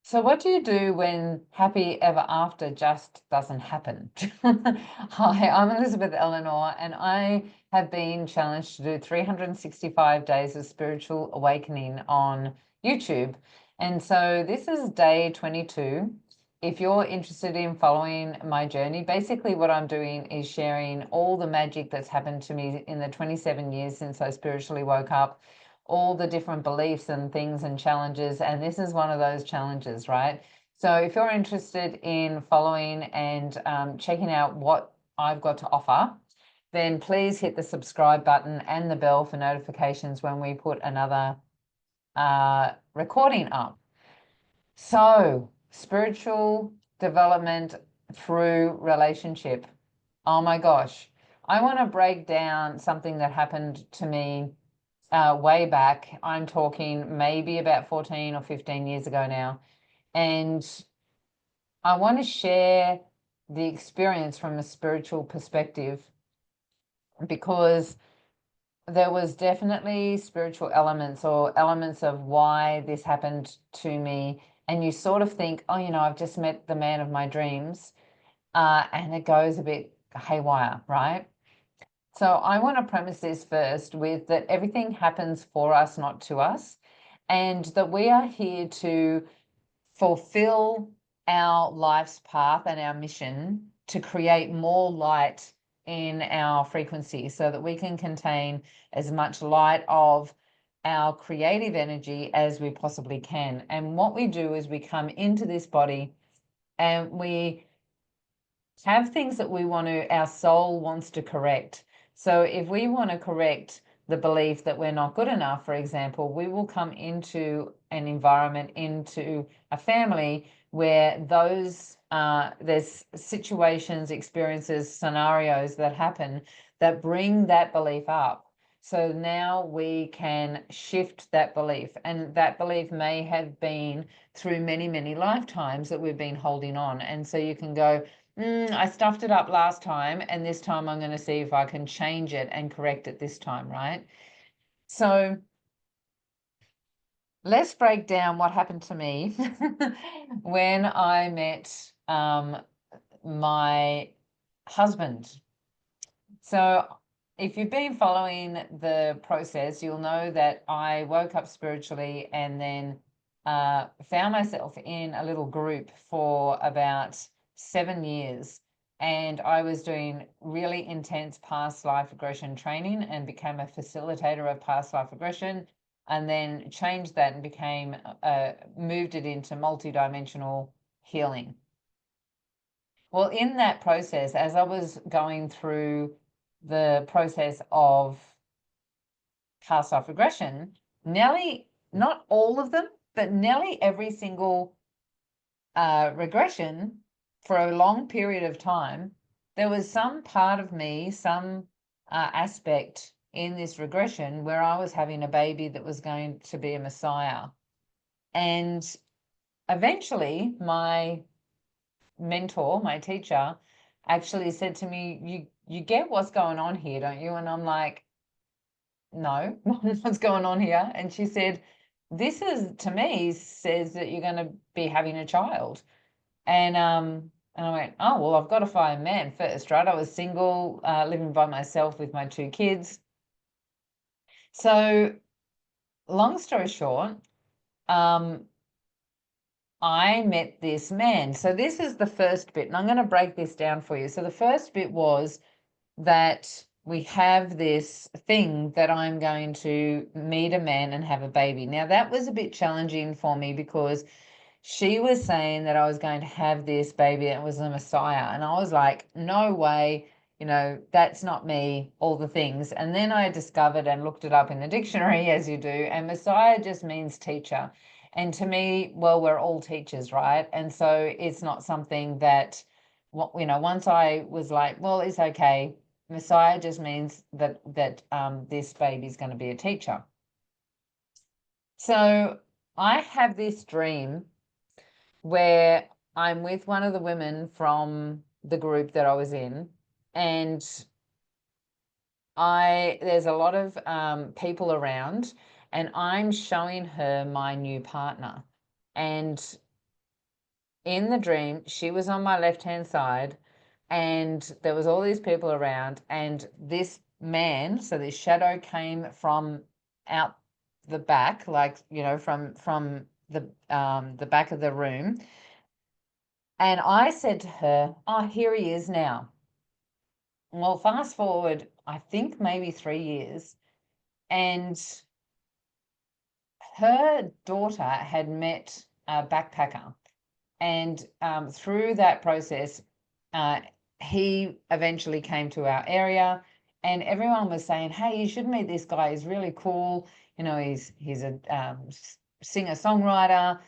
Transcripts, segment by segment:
So what do you do when happy ever after just doesn't happen? Hi, I'm Elizabeth Eleanor, and I have been challenged to do 365 days of spiritual awakening on YouTube. And so this is day 22. If you're interested in following my journey, basically what I'm doing is sharing all the magic that's happened to me in the 27 years since I spiritually woke up, all the different beliefs and things and challenges, and this is one of those challenges, right? So if you're interested in following and checking out what I've got to offer, then please hit the subscribe button and the bell for notifications when we put another recording up. So spiritual development through relationship. Oh my gosh. I want to break down something that happened to me way back. I'm talking maybe about 14 or 15 years ago now. And I want to share the experience from a spiritual perspective, because there was definitely spiritual elements or elements of why this happened to me. And you sort of think, oh, I've just met the man of my dreams. And it goes a bit haywire, right? So I want to premise this first with that everything happens for us, not to us, and that we are here to fulfill our life's path and our mission to create more light in our frequency so that we can contain as much light of our creative energy as we possibly can. And what we do is we come into this body and we have things that our soul wants to correct. So if we want to correct the belief that we're not good enough, for example, we will come into an environment, into a family where there's situations, experiences, scenarios that happen that bring that belief up. So now we can shift that belief, and that belief may have been through many, many lifetimes that we've been holding on. And so you can go, I stuffed it up last time, and this time I'm going to see if I can change it and correct it this time, right? So let's break down what happened to me when I met my husband. So if you've been following the process, you'll know that I woke up spiritually and then found myself in a little group for about 7 years. And I was doing really intense past life regression training and became a facilitator of past life regression, and then changed that and moved it into multidimensional healing. Well, in that process, as I was going through the process of past life regression, nearly, not all of them, but nearly every single regression for a long period of time, there was some part of me, some aspect in this regression where I was having a baby that was going to be a Messiah. And eventually my mentor, my teacher, actually said to me, you get what's going on here, don't you? And I'm like, no, what's going on here? And she said, this is, to me, says that you're going to be having a child. And I went, oh, well, I've got to find a man first, right? I was single, living by myself with my 2 kids. So long story short, I met this man. So this is the first bit, and I'm going to break this down for you. So the first bit was that we have this thing that I'm going to meet a man and have a baby. Now, that was a bit challenging for me because she was saying that I was going to have this baby and it was a Messiah. And I was like, no way, that's not me, all the things. And then I discovered and looked it up in the dictionary, as you do, and Messiah just means teacher. And to me, well, we're all teachers, right? And so it's not something that, once I was like, well, it's okay. Messiah just means that this baby's going to be a teacher. So I have this dream where I'm with one of the women from the group that I was in, and there's a lot of people around, and I'm showing her my new partner. And in the dream, she was on my left-hand side, and there was all these people around, and this man, so this shadow came from out the back, like, you know, from the back of the room. And I said to her, oh, here he is now. Well, fast forward, I think maybe 3 years, and her daughter had met a backpacker. And through that process, he eventually came to our area, and everyone was saying, hey, you should meet this guy. He's really cool. You know, he's a singer-songwriter,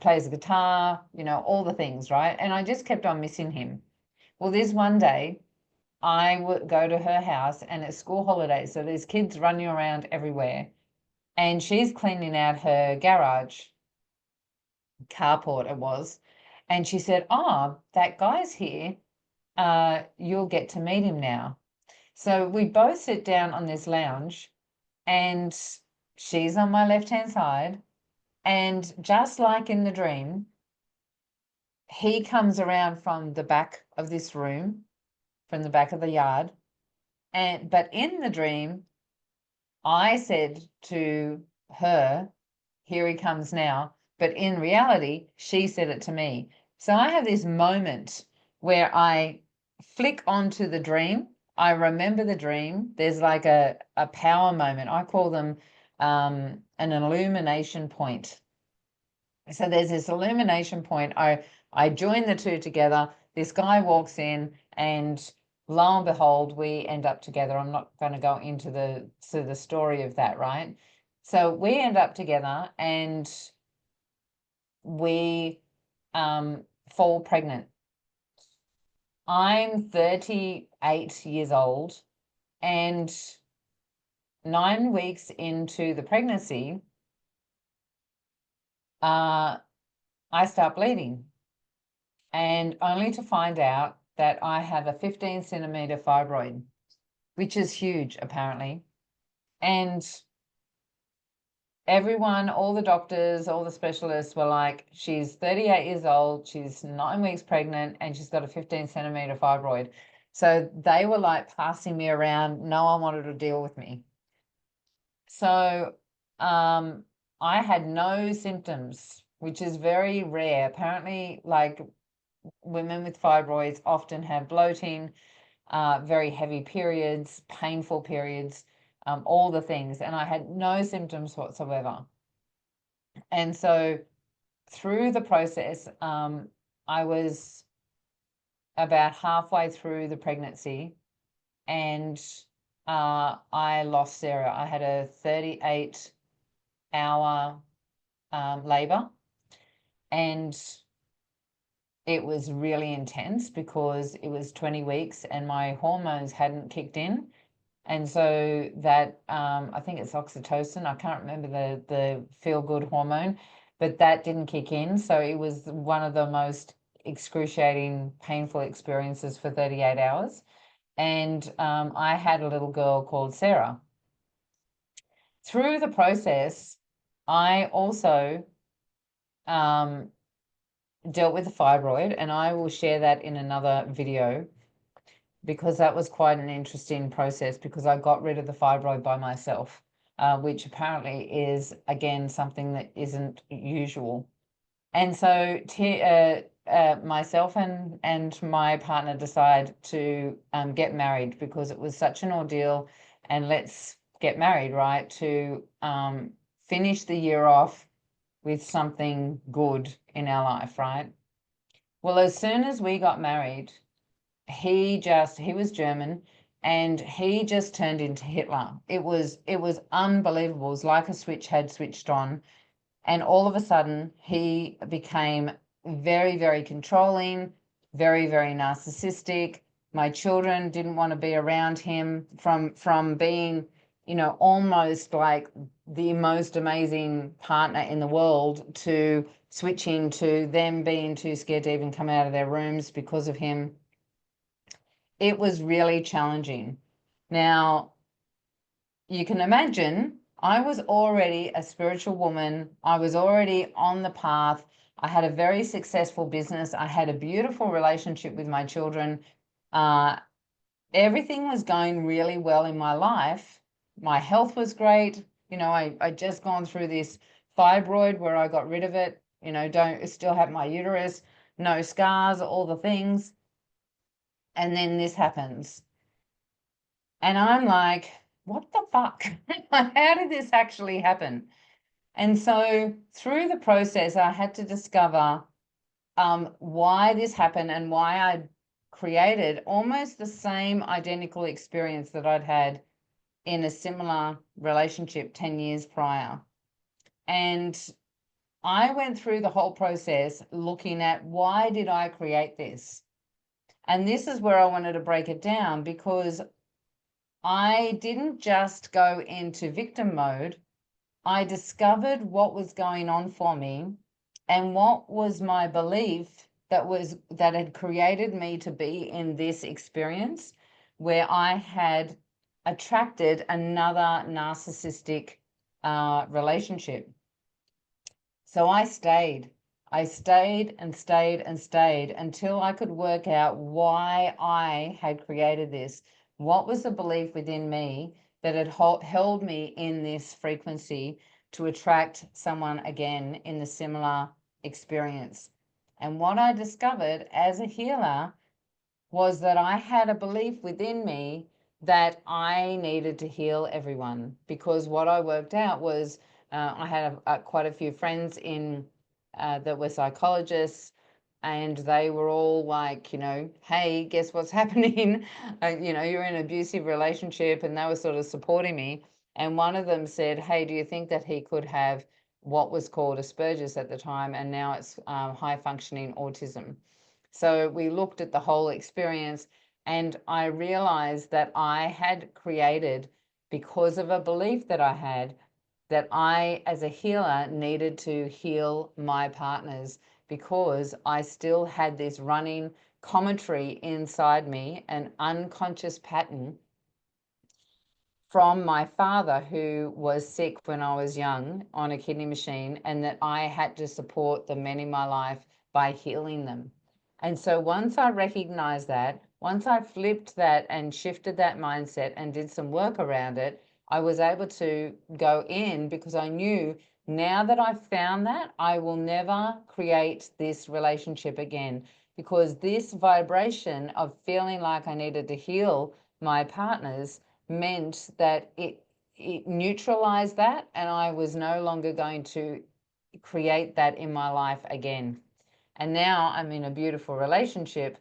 plays the guitar, you know, all the things, right? And I just kept on missing him. Well, this one day, I would go to her house, and it's school holidays, so there's kids running around everywhere, and she's cleaning out her garage, carport it was, and she said, oh, that guy's here. You'll get to meet him now. So we both sit down on this lounge, and she's on my left-hand side, and just like in the dream, he comes around from the back of this room, from the back of the yard. But in the dream, I said to her, here he comes now. But in reality, she said it to me. So I have this moment where I flick onto the dream. I remember the dream. There's like a power moment. I call them an illumination point. So there's this illumination point. I join the two together. This guy walks in, and lo and behold, we end up together. I'm not going to go into the story of that, right? So we end up together, and we fall pregnant. I'm 38 years old, and 9 weeks into the pregnancy, I start bleeding, and only to find out that I have a 15-centimeter fibroid, which is huge, apparently. And everyone, all the doctors, all the specialists were like, she's 38 years old, she's 9 weeks pregnant, and she's got a 15-centimeter fibroid. So they were like passing me around. No one wanted to deal with me. So I had no symptoms, which is very rare. Apparently, like, women with fibroids often have bloating, very heavy periods, painful periods, all the things. And I had no symptoms whatsoever. And so through the process, I was about halfway through the pregnancy, and I lost Sarah. I had a 38-hour labor, and it was really intense because it was 20 weeks and my hormones hadn't kicked in. And so that, I think it's oxytocin, I can't remember the feel-good hormone, but that didn't kick in. So it was one of the most excruciating, painful experiences for 38 hours. And I had a little girl called Sarah. Through the process, I also dealt with the fibroid, and I will share that in another video, because that was quite an interesting process, because I got rid of the fibroid by myself, which apparently is, again, something that isn't usual. And so myself and my partner decided to get married, because it was such an ordeal, and let's get married, right, to finish the year off with something good in our life, right? Well, as soon as we got married, he was German, and he just turned into Hitler. It was unbelievable. It was like a switch had switched on, and all of a sudden he became very, very controlling, very, very narcissistic. My children didn't want to be around him, from being, you know, almost like the most amazing partner in the world, to switching to them being too scared to even come out of their rooms because of him. It was really challenging. Now, you can imagine, I was already a spiritual woman. I was already on the path I had a very successful business. I had a beautiful relationship with my children. Everything was going really well in my life. My health was great. You know, I just gone through this fibroid where I got rid of it. You know, don't still have my uterus, no scars, all the things. And then this happens. And I'm like, what the fuck? How did this actually happen? And so through the process, I had to discover why this happened and why I created almost the same identical experience that I'd had in a similar relationship 10 years prior. And I went through the whole process looking at why did I create this? And this is where I wanted to break it down, because I didn't just go into victim mode. I discovered what was going on for me and what was my belief that had created me to be in this experience where I had attracted another narcissistic relationship. So I stayed and stayed and stayed until I could work out why I had created this. What was the belief within me that had held me in this frequency to attract someone again in the similar experience? And what I discovered as a healer was that I had a belief within me that I needed to heal everyone, because what I worked out was I had quite a few friends in that were psychologists, and they were all like, you know, hey, guess what's happening? You know, you're in an abusive relationship, and they were sort of supporting me. And one of them said, hey, do you think that he could have what was called Asperger's at the time, and now it's high functioning autism? So we looked at the whole experience, and I realized that I had created, because of a belief that I had, that I, as a healer, needed to heal my partners, because I still had this running commentary inside me, an unconscious pattern from my father, who was sick when I was young on a kidney machine, and that I had to support the men in my life by healing them. And so once I recognized that, once I flipped that and shifted that mindset and did some work around it, I was able to go in, because I knew now that I've found that, I will never create this relationship again, because this vibration of feeling like I needed to heal my partners meant that it neutralized that, and I was no longer going to create that in my life again. And now I'm in a beautiful relationship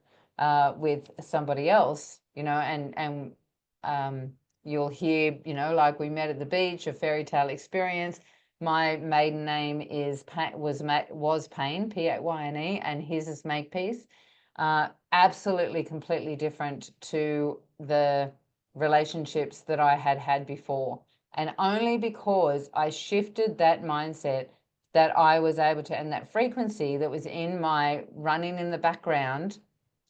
with somebody else, you know, and you'll hear, you know, like we met at the beach, a fairy tale experience. My maiden name was Payne, P-A-Y-N-E, and his is Makepeace. Absolutely, completely different to the relationships that I had had before. And only because I shifted that mindset that I was able to, and that frequency that was in my running in the background,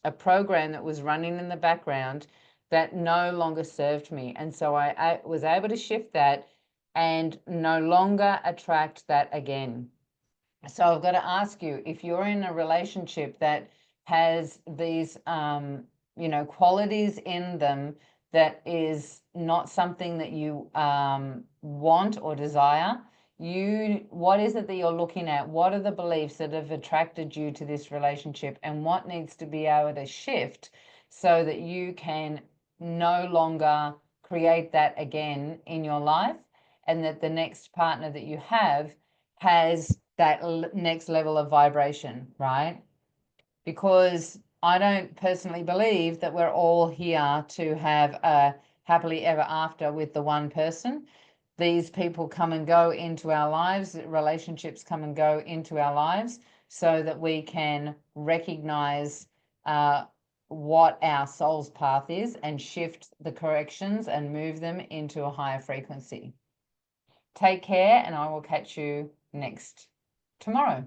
a program that was running in the background that no longer served me. And so I was able to shift that and no longer attract that again. So I've got to ask you, if you're in a relationship that has these, you know, qualities in them that is not something that you want or desire, what is it that you're looking at? What are the beliefs that have attracted you to this relationship, and what needs to be able to shift so that you can no longer create that again in your life, and that the next partner that you have has that next level of vibration, right? Because I don't personally believe that we're all here to have a happily ever after with the one person. These people come and go into our lives, relationships come and go into our lives, so that we can recognize what our soul's path is and shift the corrections and move them into a higher frequency. Take care, and I will catch you next tomorrow.